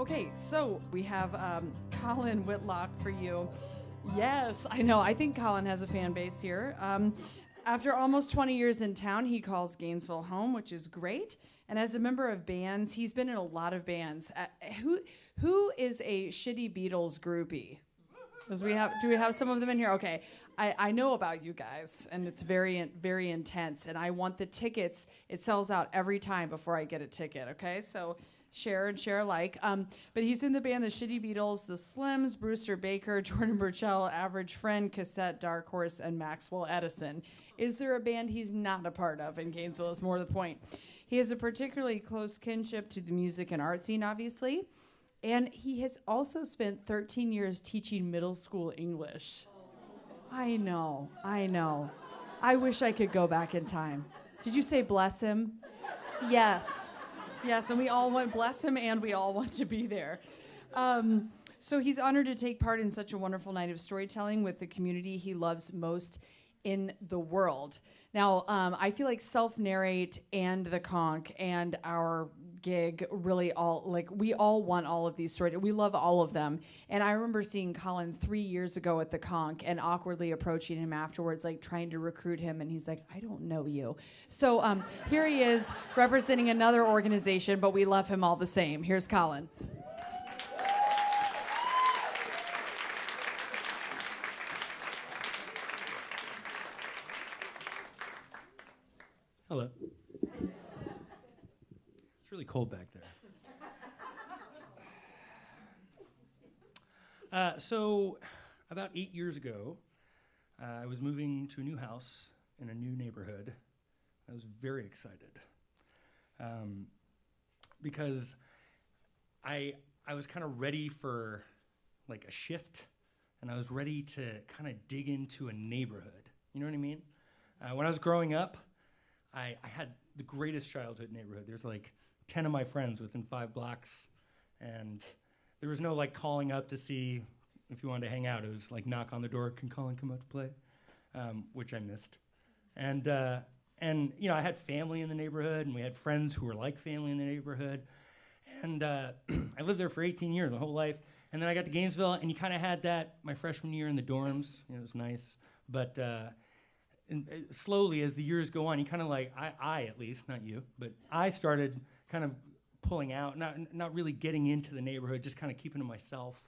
Okay, so we have Collin Whitlock for you. Yes, I know. I think Collin has a fan base here. After almost 20 years in town, he calls Gainesville home, which is great. And as a member of bands, he's been in a lot of bands. Who is a shitty Beatles groupie? Do we have some of them in here? Okay, I know about you guys, and it's very, very intense. And I want the tickets. It sells out every time before I get a ticket. Okay, so share and share alike. But he's in the band the Shitty Beatles, the Slims, Brewster Baker, Jordan Burchell, Average Friend, Cassette, Dark Horse, and Maxwell Edison. Is there a band he's not a part of in Gainesville? Is more to the point. He has a particularly close kinship to the music and art scene, obviously. And he has also spent 13 years teaching middle school English. I know. I wish I could go back in time. Did you say bless him? Yes, and we all want bless him, and we all want to be there. So he's honored to take part in such a wonderful night of storytelling with the community he loves most in the world. Now, I feel like Self Narrate and the Conch and our gig really we all want all of these stories. We love all of them. And I remember seeing Collin 3 years ago at the Conch and awkwardly approaching him afterwards, like trying to recruit him. And he's like, I don't know you. So here he is representing another organization, but we love him all the same. Here's Collin. Hello. It's really cold back there. So about 8 years ago, I was moving to a new house in a new neighborhood. I was very excited because I was kind of ready for like a shift, and I was ready to kind of dig into a neighborhood. You know what I mean? When I was growing up, I had the greatest childhood neighborhood. There's like 10 of my friends within 5 blocks, and there was no like calling up to see if you wanted to hang out. It was like knock on the door, can Collin come out to play? Which I missed. And you know, I had family in the neighborhood, and we had friends who were like family in the neighborhood. And I lived there for 18 years, my whole life. And then I got to Gainesville, and you kind of had that my freshman year in the dorms. You know, it was nice, but and slowly as the years go on, you kind of like, I at least, not you, but I started kind of pulling out, not really getting into the neighborhood, just kind of keeping to myself.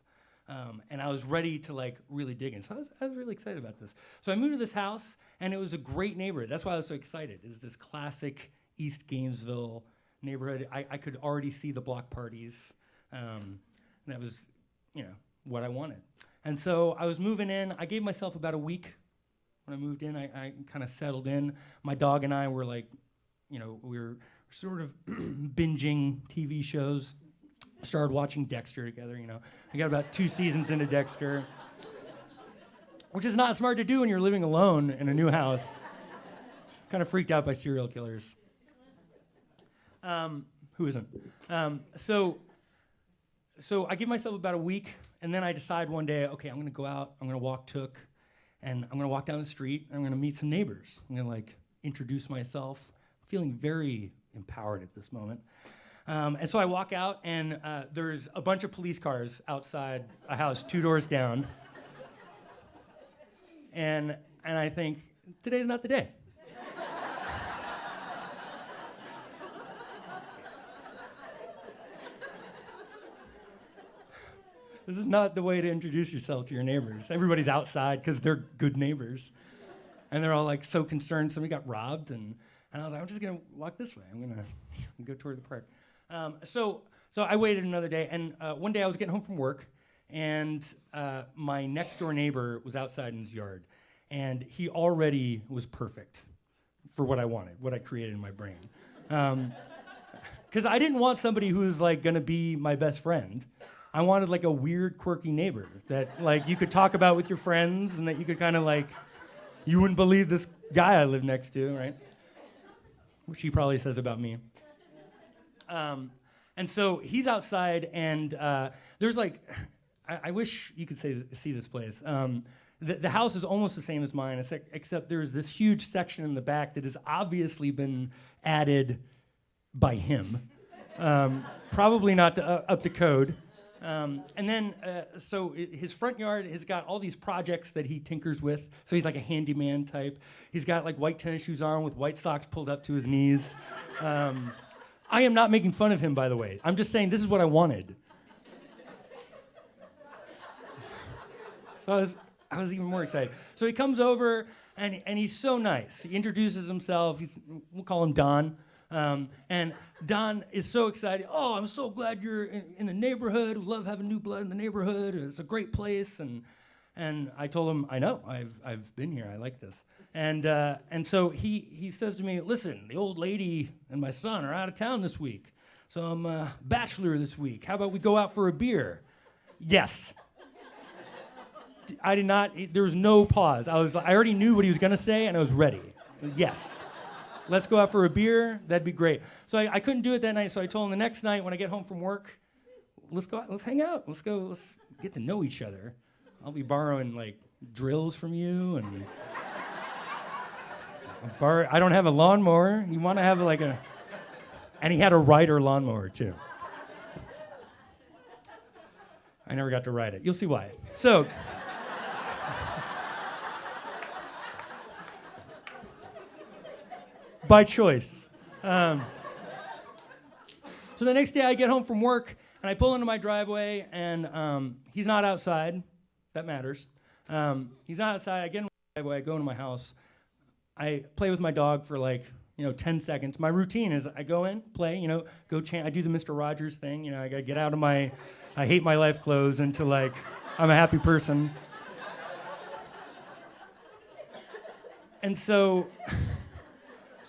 And I was ready to like really dig in. So I was really excited about this. So I moved to this house, and it was a great neighborhood. That's why I was so excited. It was this classic East Gainesville neighborhood. I could already see the block parties. That was, you know, what I wanted. And so I was moving in. I gave myself about a week. When I moved in, I kind of settled in. My dog and I were like, you know, we were sort of binging TV shows. Started watching Dexter together, you know. I got about 2 seasons into Dexter, which is not smart to do when you're living alone in a new house. Kind of freaked out by serial killers. Who isn't? So I give myself about a week, and then I decide one day, okay, I'm going to go out, I'm going to walk Took, and I'm going to walk down the street, and I'm going to meet some neighbors. I'm going to like introduce myself, feeling very empowered at this moment. And so I walk out, and there's a bunch of police cars outside a house 2 doors down. And I think, today's not the day. This is not the way to introduce yourself to your neighbors. Everybody's outside because they're good neighbors. And they're all like so concerned somebody got robbed. And I was like, I'm just going to walk this way. I'm going to go toward the park. So I waited another day. And one day I was getting home from work. And my next door neighbor was outside in his yard. And he already was perfect for what I wanted, what I created in my brain. Because I didn't want somebody who was like going to be my best friend. I wanted like a weird, quirky neighbor that like you could talk about with your friends, and that you could kind of like, you wouldn't believe this guy I live next to, right? Which he probably says about me. And so he's outside, and there's like, I wish you could see this place. The house is almost the same as mine, except there's this huge section in the back that has obviously been added by him. Probably not up to code. And then, his front yard has got all these projects that he tinkers with. So he's like a handyman type. He's got like white tennis shoes on with white socks pulled up to his knees. I am not making fun of him, by the way. I'm just saying this is what I wanted. So I was even more excited. So he comes over, and he's so nice. He introduces himself. We'll call him Don. And Don is so excited. Oh, I'm so glad you're in the neighborhood. We love having new blood in the neighborhood. It's a great place. And I told him, I know. I've been here. I like this. And so he says to me, listen, the old lady and my son are out of town this week. So I'm a bachelor this week. How about we go out for a beer? Yes. I did not. There was no pause. I already knew what he was going to say, and I was ready. Yes. Let's go out for a beer. That'd be great. So I couldn't do it that night, so I told him the next night when I get home from work, let's go out, let's hang out. Let's get to know each other. I'll be borrowing, like, drills from you, and I don't have a lawnmower. You want to have, like, and he had a rider lawnmower, too. I never got to ride it. You'll see why. So... by choice. So the next day I get home from work and I pull into my driveway and he's not outside. That matters. He's not outside. I get in my driveway. I go into my house. I play with my dog for 10 seconds. My routine is I go in, play, go chant. I do the Mr. Rogers thing. I got to get out of my I hate my life clothes into I'm a happy person. And so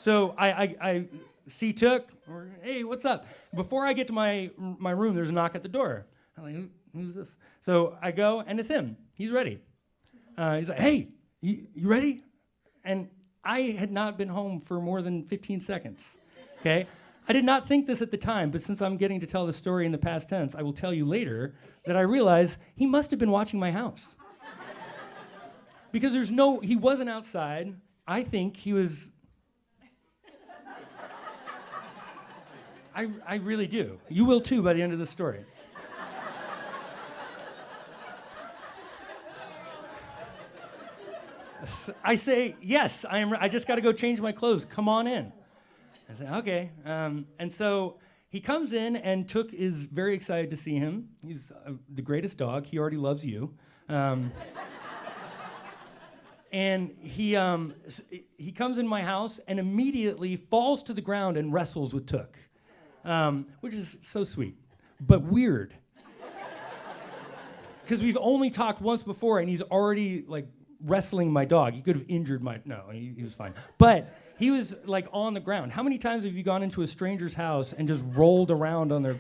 I see Took, or hey, what's up? Before I get to my room, there's a knock at the door. I'm like, who's this? So I go, and it's him. He's ready. He's like, hey, you ready? And I had not been home for more than 15 seconds, okay? I did not think this at the time, but since I'm getting to tell the story in the past tense, I will tell you later that I realize he must have been watching my house. Because he wasn't outside. I think he was... I really do. You will too by the end of the story. I say, yes, I just got to go change my clothes. Come on in. I say, okay. And so he comes in, and Took is very excited to see him. He's the greatest dog. He already loves you. And he comes in my house and immediately falls to the ground and wrestles with Took. Which is so sweet, but weird. Because we've only talked once before, and he's already, wrestling my dog. He could have injured he was fine. But he was, on the ground. How many times have you gone into a stranger's house and just rolled around on their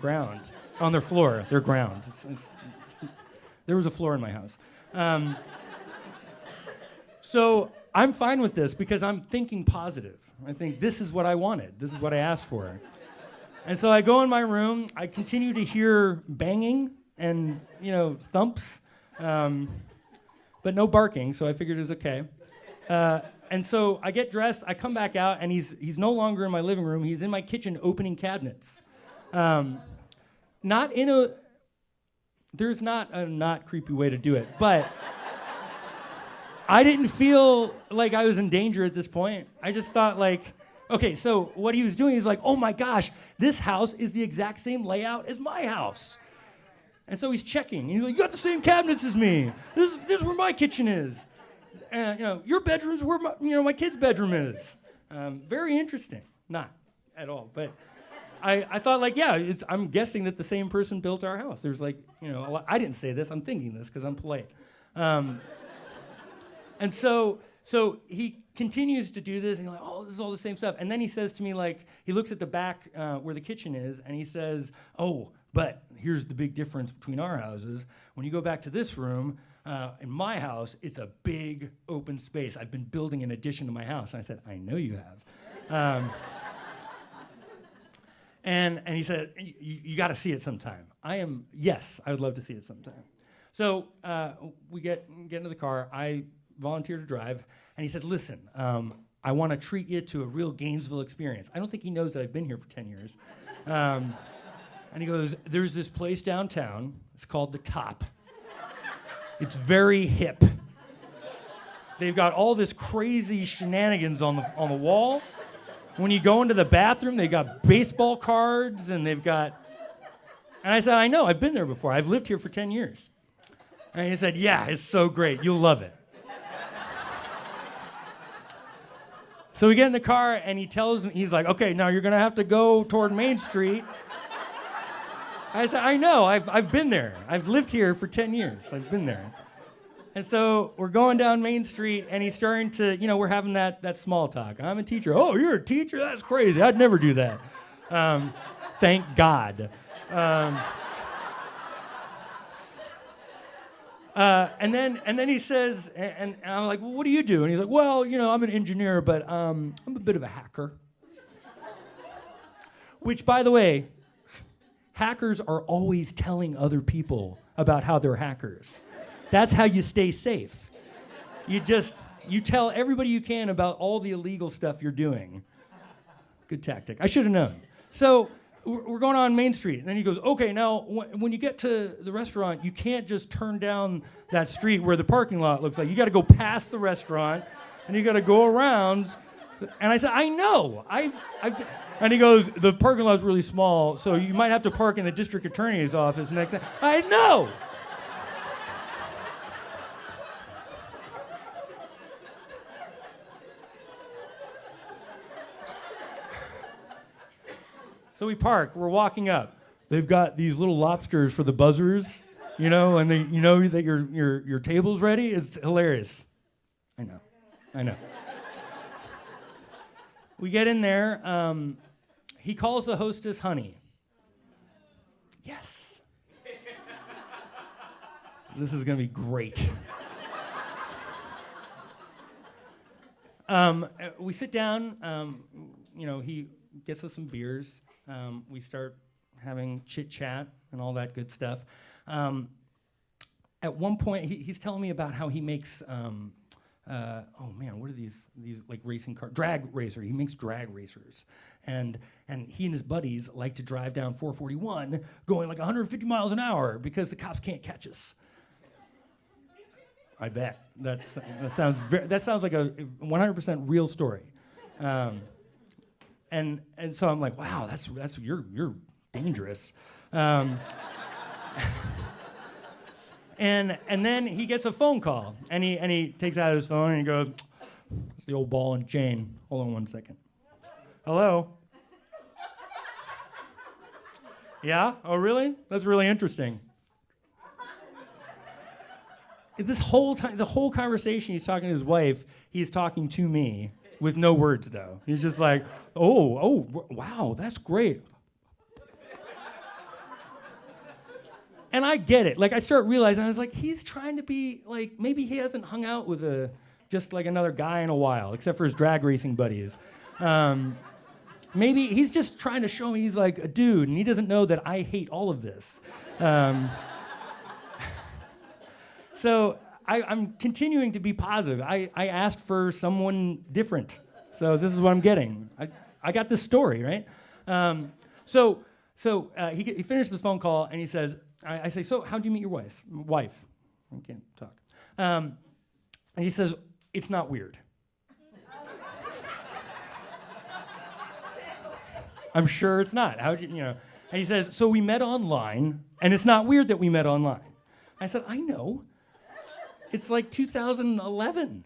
floor, their ground? There was a floor in my house. So I'm fine with this because I'm thinking positive. I think this is what I wanted. This is what I asked for. And so I go in my room, I continue to hear banging and, thumps, but no barking, so I figured it was okay. And so I get dressed, I come back out, and he's no longer in my living room, he's in my kitchen opening cabinets. There's not a not creepy way to do it, but I didn't feel like I was in danger at this point. I just thought okay, so what he was doing is oh my gosh, this house is the exact same layout as my house. And so he's checking. He's like, you got the same cabinets as me. This is where my kitchen is. Your bedroom's where my kid's bedroom is. Very interesting. Not at all, but I thought I'm guessing that the same person built our house. There's a lot. I didn't say this. I'm thinking this because I'm polite. And so he continues to do this, and he's like, oh, this is all the same stuff. And then he says to me, he looks at the back where the kitchen is, and he says, oh, but here's the big difference between our houses. When you go back to this room, in my house, it's a big open space. I've been building an addition to my house. And I said, I know you have. And he said, you got to see it sometime. Yes, I would love to see it sometime. So we get into the car. I volunteer to drive, and he said, listen, I want to treat you to a real Gainesville experience. I don't think he knows that I've been here for 10 years. And he goes, there's this place downtown. It's called The Top. It's very hip. They've got all this crazy shenanigans on the wall. When you go into the bathroom, they've got baseball cards and they've got... And I said, I know, I've been there before. I've lived here for 10 years. And he said, yeah, it's so great. You'll love it. So we get in the car and he tells me, he's like, okay, now you're going to have to go toward Main Street. I said, I know, I've been there. I've lived here for 10 years. I've been there. And so we're going down Main Street and he's starting to, we're having that small talk. I'm a teacher. Oh, you're a teacher? That's crazy. I'd never do that. Thank God. And then he says, and I'm like, well, what do you do? And he's like, well, I'm an engineer, but I'm a bit of a hacker. Which, by the way, hackers are always telling other people about how they're hackers. That's how you stay safe. You tell everybody you can about all the illegal stuff you're doing. Good tactic. I should have known. So we're going on Main Street. And then he goes, okay, now when you get to the restaurant, you can't just turn down that street where the parking lot looks like. You got to go past the restaurant, and you got to go around. And I said, I know. And he goes, the parking lot's really small, so you might have to park in the district attorney's office next time. I know. So we park, we're walking up. They've got these little lobsters for the buzzers, and they, that your table's ready. It's hilarious. I know. We get in there. He calls the hostess honey. Yes. This is going to be great. We sit down. He gets us some beers. We start having chit-chat and all that good stuff. At one point, he's telling me about how he makes, what are these like racing car, drag racer. He makes drag racers. And he and his buddies like to drive down 441 going like 150 miles an hour because the cops can't catch us. I bet. That sounds like a 100% real story. And so I'm like, wow, that's you're dangerous. And then he gets a phone call, and he takes out his phone and he goes, it's the old ball and chain. Hold on 1 second. Hello? Yeah? Oh, really? That's really interesting. This whole time, the whole conversation, he's talking to his wife, he's talking to me. With no words, though. He's just like, oh, wow, that's great. And I get it. Like, I start realizing, I was like, he's trying to be, like, maybe he hasn't hung out with just like another guy in a while, except for his drag racing buddies. Maybe he's just trying to show me he's like a dude, and he doesn't know that I hate all of this. So I'm continuing to be positive. I asked for someone different, so this is what I'm getting. I got this story, right? So he finished the phone call, and he says, I say, so how'd you meet your wife? I can't talk. And he says, it's not weird. I'm sure it's not. How'd you. And he says, so we met online, and it's not weird that we met online. I said, I know. It's like 2011.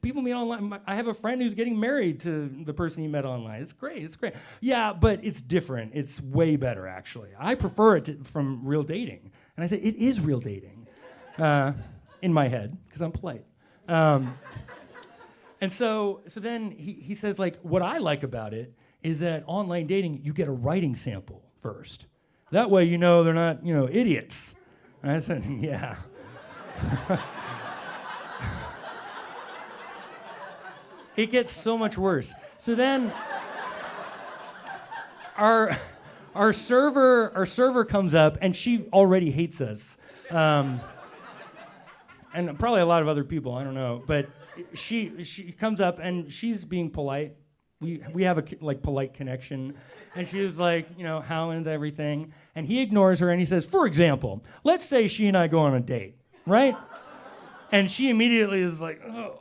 People meet online. I have a friend who's getting married to the person he met online. It's great. Yeah, but it's different. It's way better, actually. I prefer it from real dating. And I said, it is real dating. In my head, because I'm polite. And so then he says, like, what I like about it is that online dating, you get a writing sample first. That way they're not, idiots. And I said, yeah. It gets so much worse. So then our server comes up, and she already hates us. And probably a lot of other people, I don't know. But she comes up, and she's being polite, we have a polite connection. And she was like, howling to everything. And he ignores her and he says, for example, let's say she and I go on a date, right? And she immediately is like, oh,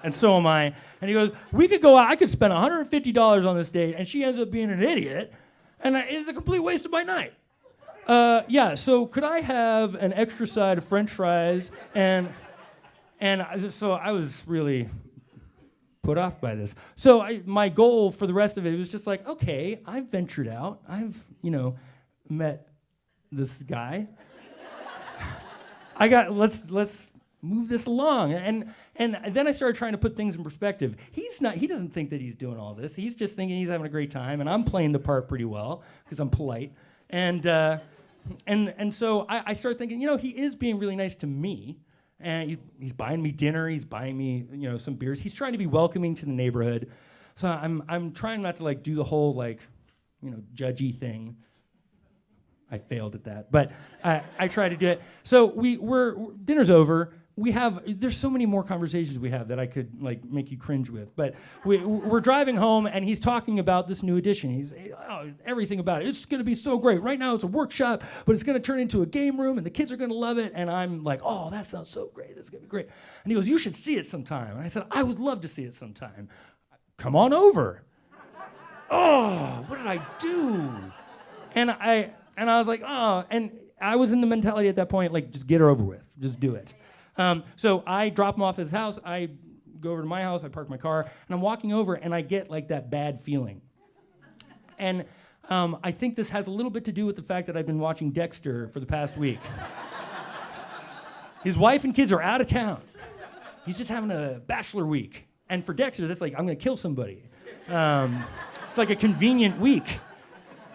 and so am I. And he goes, we could go out, I could spend $150 on this date, and she ends up being an idiot, and it's a complete waste of my night. So could I have an extra side of French fries? So I was really put off by this. So my goal for the rest of it was just like, okay, I've ventured out. I've, met this guy. Let's move this along. And then I started trying to put things in perspective. He doesn't think that he's doing all this. He's just thinking he's having a great time, and I'm playing the part pretty well because I'm polite. And so I started thinking, he is being really nice to me. And he's buying me dinner. He's buying me, some beers. He's trying to be welcoming to the neighborhood. So I'm trying not to do the whole judgy thing. I failed at that, but I try to do it. So dinner's over. There's so many more conversations we have that I could make you cringe with. But we're driving home, and he's talking about this new edition. He's everything about it. It's going to be so great. Right now it's a workshop, but it's going to turn into a game room, and the kids are going to love it. And I'm like, oh, that sounds so great. That's going to be great. And he goes, you should see it sometime. And I said, I would love to see it sometime. Come on over. Oh, what did I do? And I was like, oh, and I was in the mentality at that point, just get her over with. Just do it. So I drop him off at his house. I go over to my house. I park my car. And I'm walking over, and I get that bad feeling. And I think this has a little bit to do with the fact that I've been watching Dexter for the past week. His wife and kids are out of town. He's just having a bachelor week. And for Dexter, that's I'm going to kill somebody. It's like a convenient week.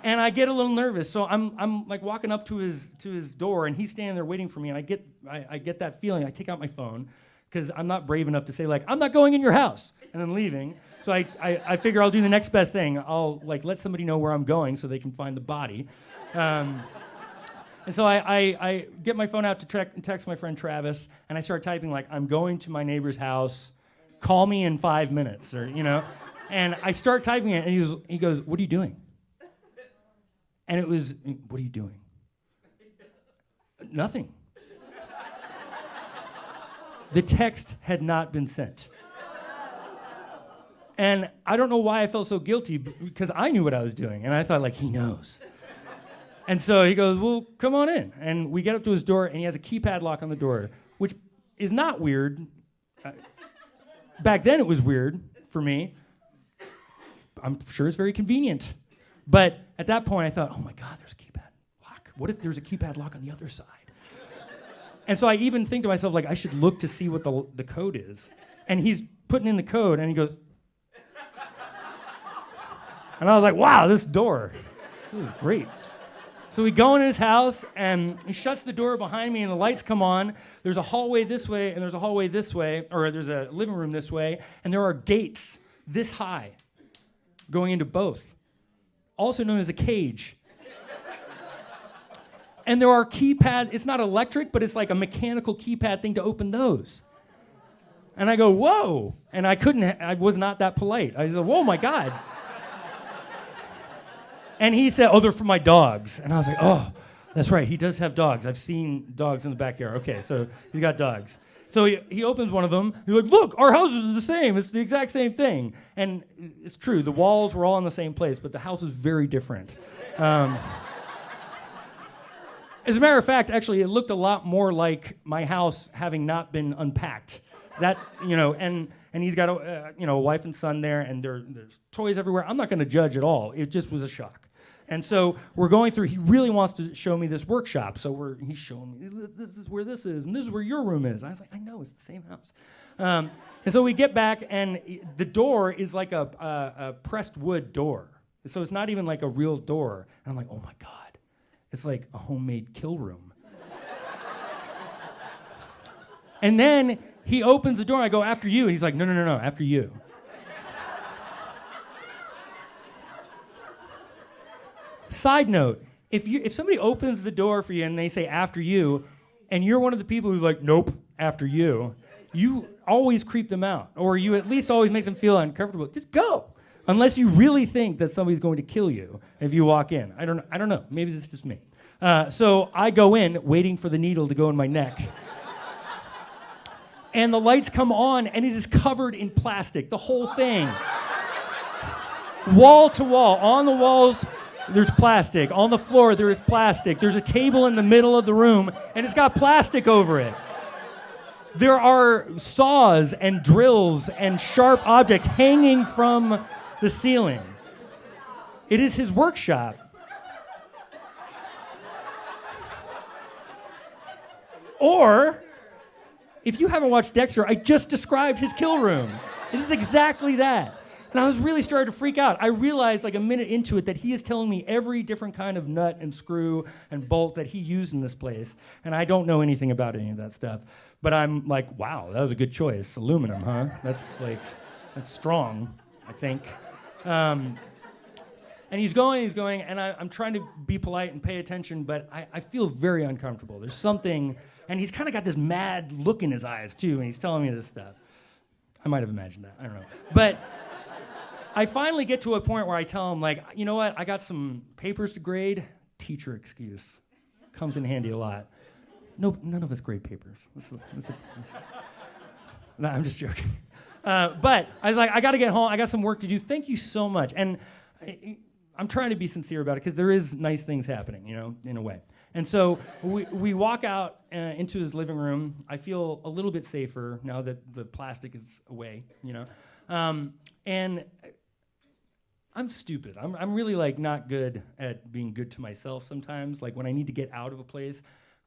And I get a little nervous, so I'm walking up to his door, and he's standing there waiting for me, and I get that feeling. I take out my phone, because I'm not brave enough to say I'm not going in your house, and then leaving. So I figure I'll do the next best thing. I'll let somebody know where I'm going so they can find the body. And so I get my phone out to text my friend Travis, and I start typing I'm going to my neighbor's house. Call me in 5 minutes, or And I start typing it, and he goes, "What are you doing?" And it was, what are you doing? Nothing. The text had not been sent. And I don't know why I felt so guilty, because I knew what I was doing. And I thought, he knows. And so he goes, well, come on in. And we get up to his door, and he has a keypad lock on the door, which is not weird. Back then it was weird for me. I'm sure it's very convenient. But at that point, I thought, oh my God, there's a keypad lock. What if there's a keypad lock on the other side? And so I even think to myself, I should look to see what the code is. And he's putting in the code, and he goes, and I was like, wow, this door, this is great. So we go in his house, and he shuts the door behind me, and the lights come on. There's a hallway this way, and there's a hallway this way, or there's a living room this way, and there are gates this high going into both, also known as a cage. And there are keypad, it's not electric, but it's a mechanical keypad thing to open those. And I go, whoa. And I was not that polite. I said, whoa, my God. And he said, oh, they're for my dogs. And I was like, oh, that's right, he does have dogs. I've seen dogs in the backyard. Okay, so he's got dogs. So he opens one of them. He's like, look, our houses are the same. It's the exact same thing. And it's true, the walls were all in the same place, but the house is very different. As a matter of fact, actually, it looked a lot more like my house having not been unpacked. That, and he's got a wife and son there, and there's toys everywhere. I'm not going to judge at all. It just was a shock. And so we're going through, he really wants to show me this workshop. So he's showing me, this is where this is, and this is where your room is. I was like, I know, it's the same house. And so we get back, and the door is like a pressed wood door. So it's not even like a real door. And I'm like, oh my God, it's like a homemade kill room. And then he opens the door, and I go, after you. And he's like, no, after you. Side note, if somebody opens the door for you and they say after you, and you're one of the people who's like, nope, after you always creep them out, or you at least always make them feel uncomfortable. Just go. Unless you really think that somebody's going to kill you if you walk in. I don't know. Maybe this is just me. So I go in, waiting for the needle to go in my neck. And the lights come on, and it is covered in plastic, the whole thing. Wall to wall. On the walls, there's plastic. On the floor, there is plastic. There's a table in the middle of the room, and it's got plastic over it. There are saws and drills and sharp objects hanging from the ceiling. It is his workshop. Or, if you haven't watched Dexter, I just described his kill room. It is exactly that. And I was really starting to freak out. I realized like a minute into it that he is telling me every different kind of nut and screw and bolt that he used in this place. And I don't know anything about any of that stuff. But I'm like, wow, that was a good choice. Aluminum, huh? That's strong, I think. And he's going, and I'm trying to be polite and pay attention, but I feel very uncomfortable. There's something, and he's kind of got this mad look in his eyes, too, and he's telling me this stuff. I might have imagined that, I don't know. But I finally get to a point where I tell him, like, you know what, I got some papers to grade. Teacher excuse. Comes in handy a lot. No, none of us grade papers. No, I'm just joking. But I was like, I got to get home. I got some work to do. Thank you so much. And I'm trying to be sincere about it because there is nice things happening, you know, in a way. And so we walk out into his living room. I feel a little bit safer now that the plastic is away, you know. And I'm stupid. I'm really like not good at being good to myself sometimes. Like when I need to get out of a place,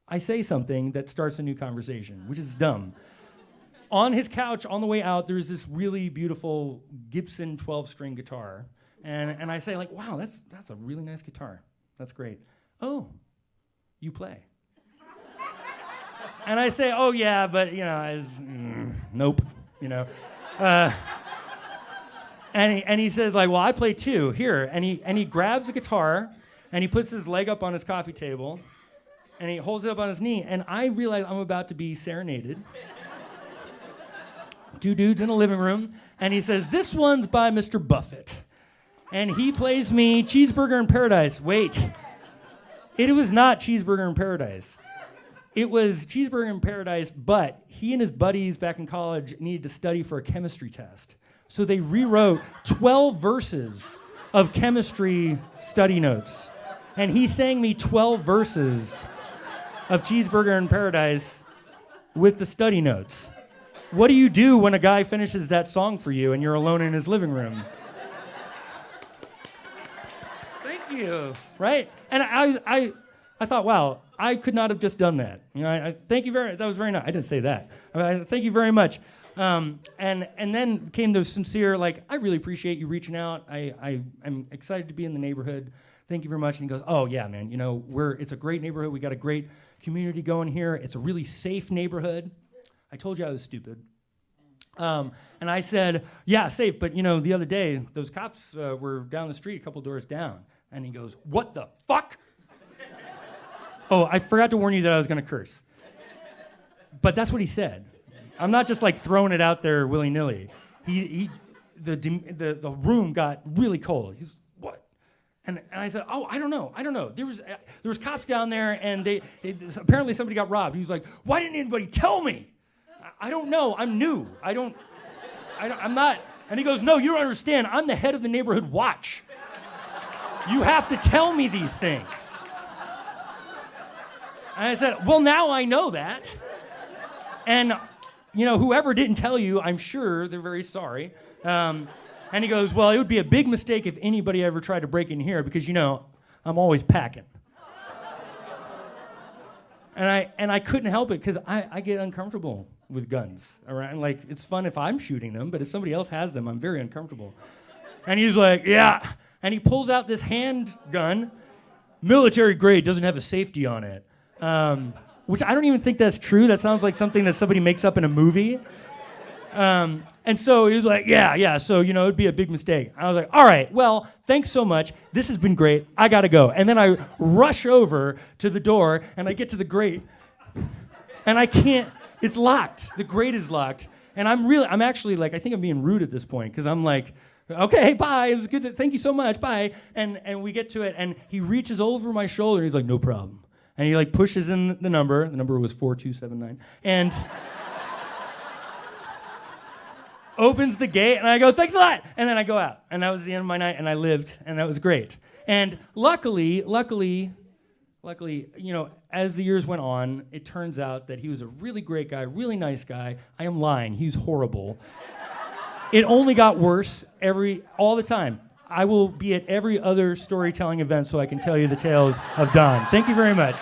I say something that starts a new conversation, which is dumb. On his couch, on the way out, there's this really beautiful Gibson 12-string guitar. And I say, like, wow, that's a really nice guitar. That's great. Oh, you play. And I say, oh, yeah, but, you know, nope, you know. And he says, like, well, I play too. Here. And he grabs a guitar, and he puts his leg up on his coffee table, and he holds it up on his knee, and I realize I'm about to be serenaded. Two dudes in a living room, and he says, this one's by Mr. Buffett. And he plays me Cheeseburger in Paradise. Wait. It was not Cheeseburger in Paradise. It was Cheeseburger in Paradise, but he and his buddies back in college needed to study for a chemistry test. So they rewrote 12 verses of chemistry study notes. And he sang me 12 verses of Cheeseburger in Paradise with the study notes. What do you do when a guy finishes that song for you and you're alone in his living room? Thank you. Right? And I thought, wow, I could not have just done that. You know, I thank you that was very nice. I didn't say that. Thank you very much. And then came the sincere, like, I really appreciate you reaching out. I'm excited to be in the neighborhood. Thank you very much. And he goes, oh, yeah, man, you know, it's a great neighborhood. We got a great community going here. It's a really safe neighborhood. I told you I was stupid. And I said, yeah, safe, but, you know, the other day, those cops were down the street a couple doors down. And he goes, what the fuck? Oh, I forgot to warn you that I was going to curse. But that's what he said. I'm not just, like, throwing it out there willy-nilly. The room got really cold. He's, what? And I said, oh, I don't know. There was cops down there, and apparently somebody got robbed. He was like, why didn't anybody tell me? I don't know. I'm new. I'm not. And he goes, no, you don't understand. I'm the head of the neighborhood watch. You have to tell me these things. And I said, well, now I know that. And, you know, whoever didn't tell you, I'm sure they're very sorry. And he goes, well, it would be a big mistake if anybody ever tried to break in here because, you know, I'm always packing. And I couldn't help it because I get uncomfortable with guns. Around. Like, it's fun if I'm shooting them, but if somebody else has them, I'm very uncomfortable. And he's like, yeah. And he pulls out this handgun, military grade, doesn't have a safety on it. Which I don't even think that's true. That sounds like something that somebody makes up in a movie. And so he was like, yeah, so, you know, it'd be a big mistake. I was like, all right, well, thanks so much. This has been great. I got to go. And then I rush over to the door, and I get to the grate, and I can't, it's locked. The grate is locked. And I'm actually like, I think I'm being rude at this point, because I'm like Okay, bye. It was good. Thank you so much. Bye. And we get to it, and he reaches over my shoulder. And he's like, no problem. And he like pushes in the number. The number was 4279. And opens the gate, and I go, thanks a lot. And then I go out. And that was the end of my night, and I lived, and that was great. And luckily, you know, as the years went on, it turns out that he was a really great guy, really nice guy. I am lying. He's horrible. It only got worse all the time. I will be at every other storytelling event so I can tell you the tales of Don. Thank you very much.